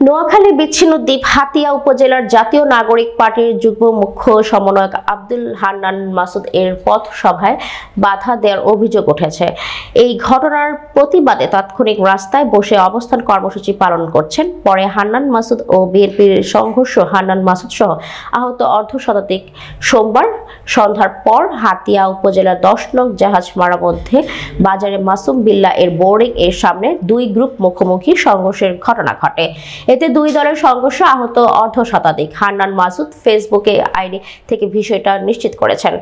নোয়াখালী বিচ্ছিন্ন দ্বীপ হাতিয়া উপজেলার জাতীয় নাগরিক পার্টির যুগ্ম মুখ্য সমন্বয়ক আব্দুল হান্নান মাসুদ এর পথ সভায় বাধা দেওয়ার অভিযোগ উঠেছে। এই ঘটনার প্রতিবাদে তাৎক্ষণিক রাস্তায় বসে অবস্থান কর্মসূচি পালন করছেন। পরে হান্নান মাসুদ ও বিএনপির সংঘর্ষ হান্নান মাসুদ সহ আহত অর্ধশতাধিক সোমবার সন্ধ্যার পর হাতিয়া উপজেলার 10 নং জাহাজমারা মধ্যে বাজারে মাসুম বিল্লাহ এর বোর্ডিং এর সামনে দুই গ্রুপ মুখোমুখি সংঘর্ষের ঘটনা ঘটে। এতে দুই দলের সংঘর্ষ আহত অর্ধশতাধিক। হান্নান মাসুদ ফেসবুকে আইডি থেকে বিষয়টা নিশ্চিত করেছেন।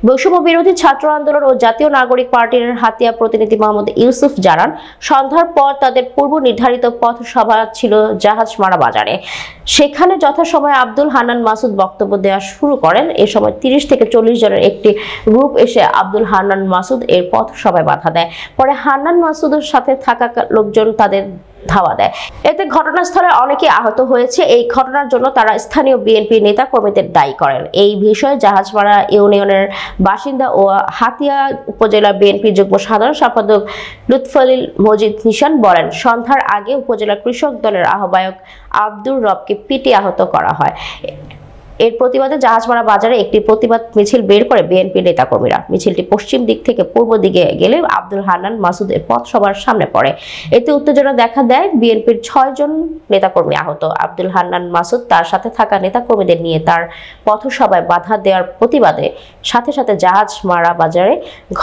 বৈষম্য বিরোধী ছাত্র আন্দোলন ও জাতীয় নাগরিক পার্টির হাতিয়া প্রতিনিধি মোহাম্মদ ইউসুফ জানান, সন্ধ্যার পর তাদের পূর্ব নির্ধারিত পথ সভা ছিল জাহাজমারা বাজারে। সেখানে যথাসময়ে আব্দুল হান্নান মাসুদ বক্তব্য দেওয়া শুরু করেন। এ সময় 30 থেকে 40 জনের একটি গ্রুপ এসে আব্দুল হান্নান মাসুদ এর পথ সভায় বাধা দেয়। পরে হান্নান মাসুদের সাথে থাকা লোকজন তাদের ধাওয়া দেয়। এতে ঘটনাস্থলে অনেকে আহত হয়েছে। এই ঘটনার জন্য তারা স্থানীয় বিএনপি নেতা কর্মীদের দায়ী করেন। এই বিষয়ে জাহাজমারা ইউনিয়নের বাসিন্দা ও হাতিয়া উপজেলা বিএনপি যুগ্ম সাধারণ সম্পাদক লুৎফুল মজিদ নিশান বলেন, সন্ধ্যার আগে উপজেলা কৃষক দলের আহ্বায়ক আব্দুর রবকে পিটিয়ে আহত করা হয়। এর প্রতিবাদে জাহাজমারা বাজারে একটি প্রতিবাদ মিছিল বের করে বিএনপি নেতাকর্মীরা। মিছিলটি পশ্চিম দিক থেকে পূর্ব দিকে গেলে আব্দুল হান্নান মাসুদের পথ সভার সামনে পড়ে। এতে উত্তেজনা দেখা দেয়। বিএনপির 6 জন নেতাকর্মী আহত। আব্দুল হান্নান মাসুদ তার সাথে থাকা নেতাকর্মীদের নিয়ে তার পথসভায় বাধা দেওয়ার প্রতিবাদে সাথে সাথে জাহাজমারা বাজারে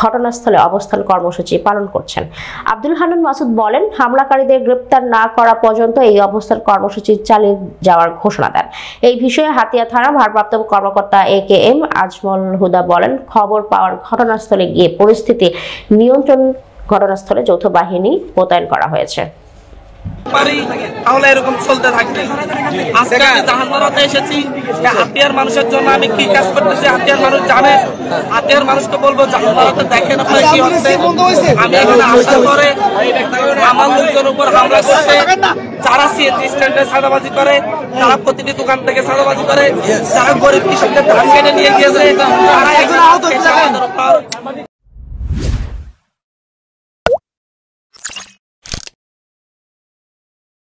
ঘটনাস্থলে অবস্থান কর্মসূচি পালন করছেন। আব্দুল হান্নান মাসুদ বলেন, হামলাকারীদের গ্রেপ্তার না করা পর্যন্ত এই অবস্থান কর্মসূচি চালিয়ে যাওয়ার ঘোষণা দেন। এই বিষয়ে হাতিয়া থানা ভারপ্রাপ্ত কর্মকর্তা AKM আজমল হুদা বলেন, খবর পাওয়ার ঘটনাস্থলে গিয়ে পরিস্থিতি নিয়ন্ত্রণ ঘটনাস্থলে যৌথ বাহিনী মোতায়েন করা হয়েছে। তাহলে এরকম চলতে থাকবে। আজকে আমি জাহাজমারাতে এসেছি, হাতিয়ার মানুষের জন্য আমি কি কাজ করতেছি হাতিয়ার মানুষ জানে। হাতিয়ার মানুষকে বলবো জাহাজমারাতে দেখেন আপনার কি হচ্ছে। আমি এখানে আসার পরে আমার লোকজন উপর হামলা করছে। যারা সিএনজি স্ট্যান্ডে সাদাবাজি করে, যারা প্রতিটি দোকান থেকে সাদাবাজি করে, যারা গরিব কৃষকদের ধান কেটে নিয়ে গিয়েছে, তারা একজন আহত